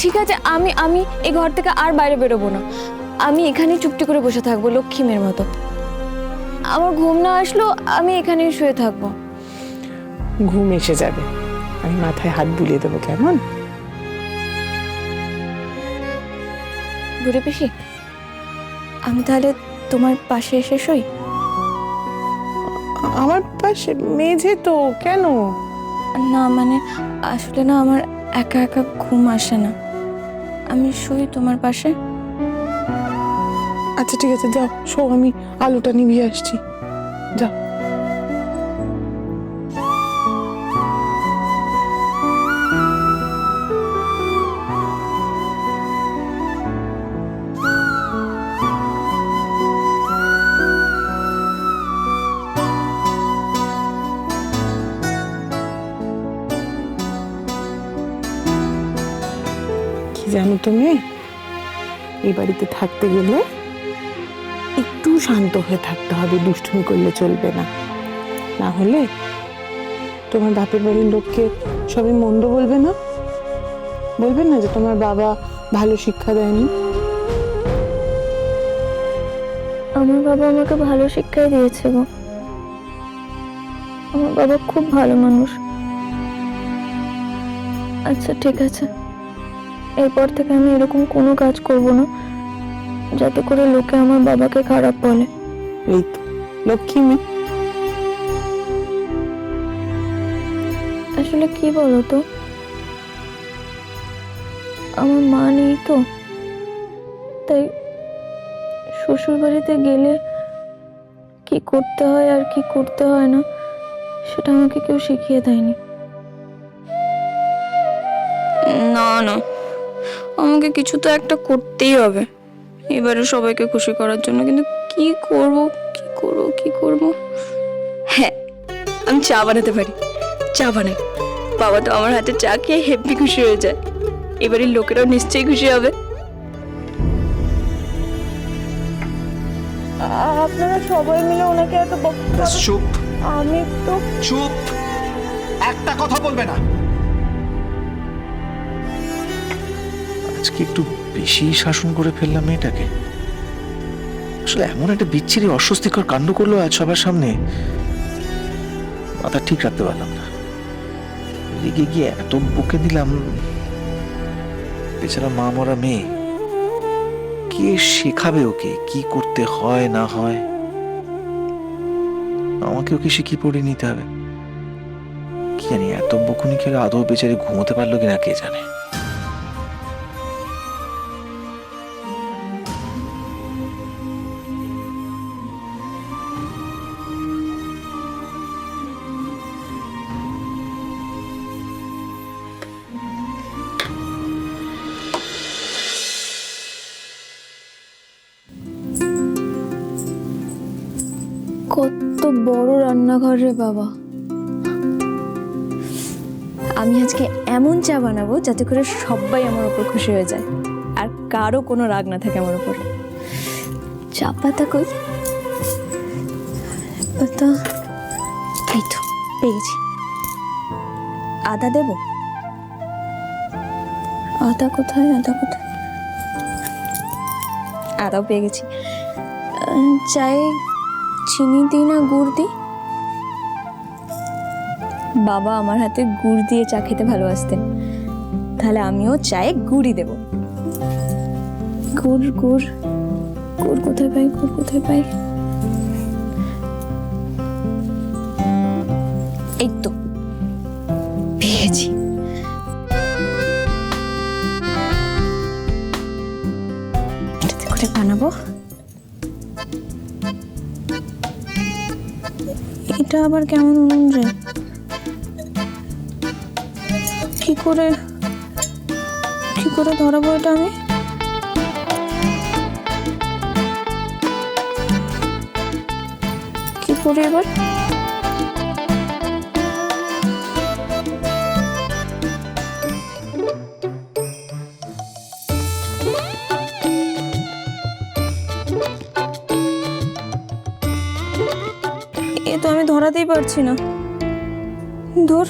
ঠিক আছে, আমি আমি এই ঘর থেকে আর বাইরে বেরোবো না। আমি এখানেই চুপটি করে বসে থাকবো লক্ষ্মী মেয়ের মতো। আমার ঘুম না আসলো আমি এখানেই শুয়ে থাকবো। ঘুম এসে যাবে, আমি মাথায় হাত বুলিয়ে দেবো, কেমন? বুড়ি পিসি, আমি তাহলে তোমার পাশে এসে শুই? আমার পাশে? মেঝে তো, কেন? না মানে আসলে না, আমার একা একা ঘুম আসে না, আমি শুই তোমার পাশে। আচ্ছা ঠিক আছে, যাও শো, আমি আলোটা নিভিয়ে আসছি, যাও। কি জানো তুমি, এই বাড়িতে থাকতে গেলে একটু শান্ত হয়ে থাকতে হবে, দুষ্টুমি করলে চলবে না। না হলে তোমার বাপের বাড়ির লোককে সবাই মন্দ বলবে না, বলবেন না যে তোমার বাবা ভালো শিক্ষা দেয়নি। আমার বাবা আমাকে ভালো শিক্ষাই দিয়েছে গো। আমার বাবা খুব ভালো মানুষ। আচ্ছা ঠিক আছে, এরপর থেকে আমি এরকম কোনো কাজ করব না যাতে করে লোকে আমার বাবাকে খারাপ বলে। এই তো লক্ষ্মী মেয়ে। আসলে কি বলতো, আমার মা নেই তো, তাই শ্বশুর বাড়িতে গেলে কি করতে হয় আর কি করতে হয় না সেটা আমাকে কেউ শিখিয়ে দেয়নি। না না, আমাকে কিছু তো একটা করতেই হবে এবারে সবাইকে খুশি করার জন্য, কিন্তু কি করব কি করব কি করব? হ্যাঁ, আমি চা বানাতে পারি, চা বানাই। বাবা তো আমার হাতে চা খেয়ে হেব্বি খুশি হয়ে যায়, এবারে লোকেরাও নিশ্চয়ই খুশি হবে। আপনারা সবাই মিলে ওনাকে এত চুপ, আমি তো চুপ, একটা কথা বলবে না। আজকে একটু বেশি শাসন করে ফেললাম মেয়েটাকে। আসলে এমন একটা বিচ্ছিরি অস্বস্তিকর কাণ্ড করলো আজ সবার সামনে, মাথা ঠিক রাখতে পারলাম না। রেগে গিয়ে এত বকে দিলাম। বেচারা মা মরা মেয়ে, কে শেখাবে ওকে কি করতে হয় না হয়? আমাকে ওকে শিখিয়ে পড়ে নিতে হবে। কি জানি এত বকুনি খেলে আদৌ বেচারি ঘুমোতে পারলো কিনা কে জানে। কত বড় রান্নাঘর রে বাবা। আমি আজকে এমন চা বানাবো যাতে করে সবাই আমার উপর খুশি হয়ে যায় আর কারো কোনো রাগ না থাকে আমার উপর। চা পাতা কই? পাতা এই তো পেয়ে গেছি। আদা দেব? আদা কোথায়, আদা কোথায়? আদাও পেয়ে গেছি। চায়ে চিনি দিই না গুড় দিই? বাবা আমার হাতে গুড় দিয়ে চা খেতে ভালোবাসতেন, তাহলে আমিও চায়ে গুড়ই দেব। গুড় গুড় গুড় কোথায় পাই, গুড় কোথায় পাই? এই তো পেয়েছি। এটাতে করে বানাবো। এটা আবার কেমন উনুন রে? কি করে ধরাবো এটা আমি? কি করে এবার? এ তো আমি ধরাতেই পারছি না। ধর,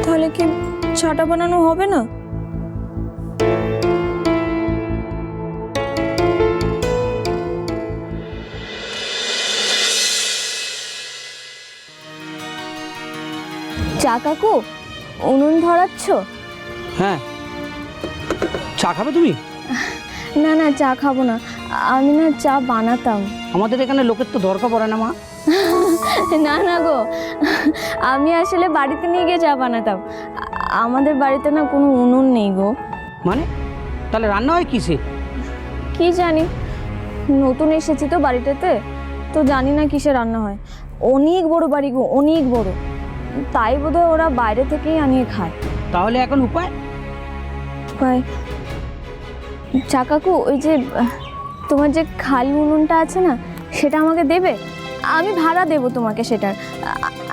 তাহলে কি চাটা বানানো হবে না? চা কাকু, উনুন ধরাচ্ছ? হ্যাঁ, চা খাবে তুমি? না না, চা খাবো না, আমি না চা বানাতাম। আমাদের এখানে লোকের তো দরকার পড়ে না মা। না না গো, আমি আসলে বাড়িতে নিয়ে গিয়ে চা বানাতাম। আমাদের বাড়িতে না কোনো উনুন নেই গো। মানে তাহলে রান্না হয় কিসে? কি জানি, নতুন এসেছি তো বাড়িটাতে, তো জানি না কিসে রান্না হয়। অনেক বড় বাড়ি গো, অনেক বড়, তাই বোধহয় ওরা বাইরে থেকেই আনিয়ে খায়। তাহলে এখন উপায়? উপায়? চা কাকু, ওই যে তোমার যে খালি উনুনটা আছে না, সেটা আমাকে দেবে? আমি ভাড়া দেবো তোমাকে সেটার।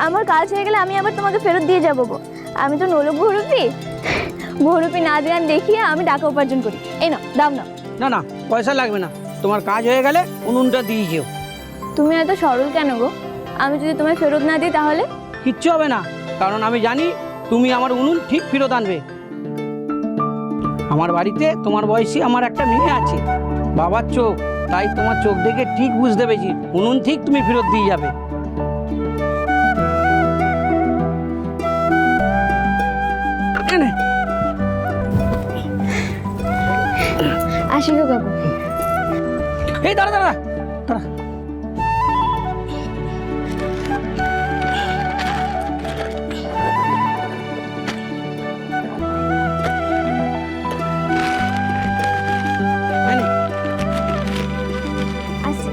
আমার কাজ হয়ে গেলে আমি আবার তোমাকে ফেরত দিয়ে যাবো গো। আমি তো নলক ভরুপি না দেওয়ান দেখিয়ে আমি টাকা উপার্জন করি। এই নাও, দাম নাও। না না, পয়সা লাগবে না, তোমার কাজ হয়ে গেলে উনুনটা দিয়ে যেও। তুমি এত সরল কেন গো? আমি যদি তোমায় ফেরত না দিই তাহলে? কিচ্ছু হবে না, কারণ আমি জানি তুমি আমার উনুন ঠিক ফেরত আনবে। আমার বাড়িতে তোমার বয়সী আমার একটা মেয়ে আছে, বাবার চোখ, তাই তোমার চোখ দেখে ঠিক বুঝতে পেরেছি উনুন ঠিক তুমি ফেরত দিয়ে যাবে। এনে। আসি গো কাকু। এই দাঁড়া দাঁড়া দাঁড়া। আসি।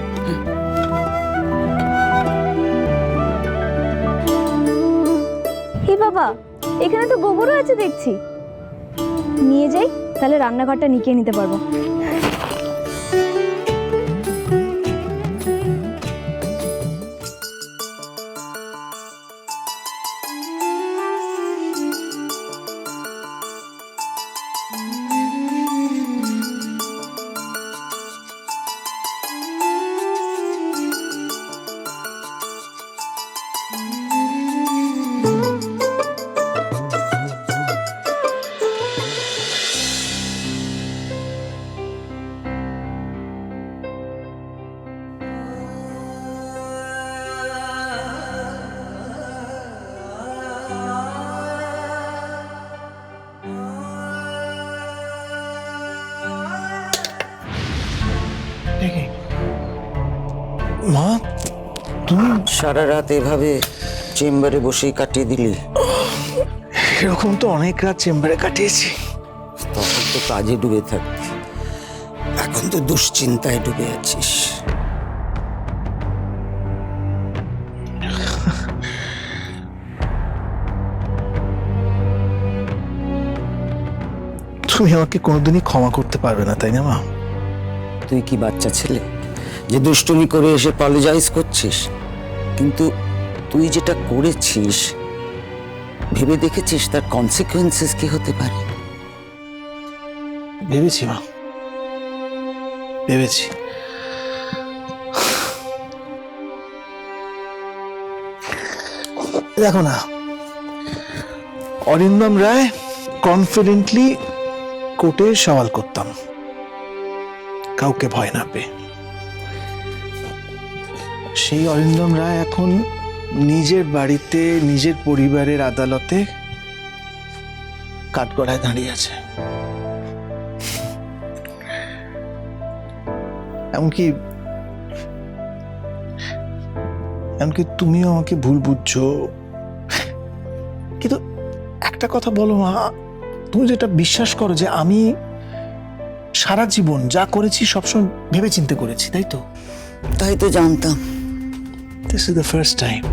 হে বাবা, এখানে তো গোবরও আছে দেখছি। নিয়ে যাই, তাহলে রান্নাঘরটা নিকিয়ে নিতে পারবো। মা, তুমি সারা রাত এভাবে চেম্বারে বসেই কাটিয়ে দিলি? এরকম তো অনেক রাত চেম্বারে কাটিয়েছি। তখন তো কাজে ডুবে থাকতি, এখন তো দুশ্চিন্তায় ডুবে আছিস। তুমি আমাকে কোনোদিনই ক্ষমা করতে পারবে না, তাই না মা? তুই কি বাচ্চা ছেলে যে দুষ্টুমি করে এসে পলিজাইজ করছিস? কিন্তু তুই যেটা করেছিস ভেবে দেখেছিস তার কনসিকুয়েন্সেস কি হতে পারে? ভেবেছি মা, ভেবেছি। দেখো না, অরিন্দম রায় কনফিডেন্টলি কোর্টে সওয়াল করতাম, কাউকে ভয় না পেয়ে। সেই অরিন্দম রায় এখন নিজের বাড়িতে নিজের পরিবারের আদালতে কাঠগড়ায় দাঁড়িয়ে আছে। এমনকি তুমিও আমাকে ভুল বুঝছো। কিন্তু একটা কথা বলো মা, তুমি যেটা বিশ্বাস করো যে আমি সারা জীবন যা করেছি সবসময় ভেবে চিন্তে করেছি, তাই তো? তাই তো জানতাম। This is the first time.